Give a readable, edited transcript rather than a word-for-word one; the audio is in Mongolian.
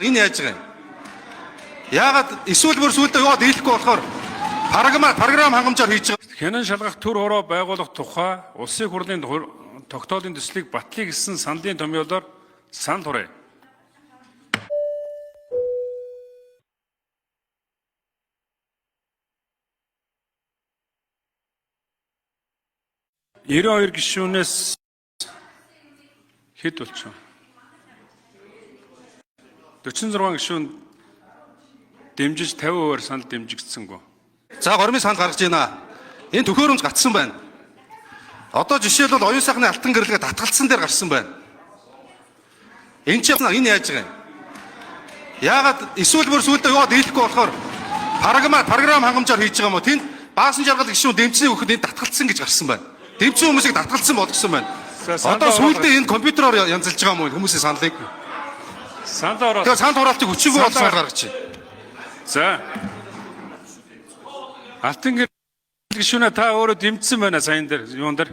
Энэ яаж байгаа юм? Яагаад эсвэл бүр сүулдэ яваад дийлэхгүй болохоор програм хангамжаар хийж байгаа. Хянан шалгах төр хороо байгуулах тухай улсын хурлын тогтоолын төслийг батлыг гэсэн саналын томьёолоор санал хүрээ. Ирээ 2 гишүүнээс хэд болчихоо? 46 гишүүн дэмжиж 50% санал дэмжигдсэнгүй. За гормын санал гаргаж байна. Энэ төхөөрөмж гатсан байна. Одоо жишээлбэл оюун сайхны алтан гэрлэгээ татгалцсан дээр гарсан байна. Энэ ч энэ яаж байгаа юм? Яагаад эсвэл бүр сүулдэ яваад дийлэхгүй болохоор програм хангамжаар хийж байгаа юм уу? Тэнд баасан жаргал гишүүн дэмжлэг өгөхөд энэ татгалцсан гэж гарсан байна. Дэмжсэн хүмүүсийг татгалцсан болгосон байна. Одоо сүулдэ энэ компьютероор янзалж байгаа юм уу хүмүүсийн саналыг? Санал ороо. Тэгэхээр санал хураалтыг хүчингүй болсон гаргаж байна. За. Алтан гэр гишүүнээ та өөрөө дэмжсэн байна саяхан дээр юун дээр.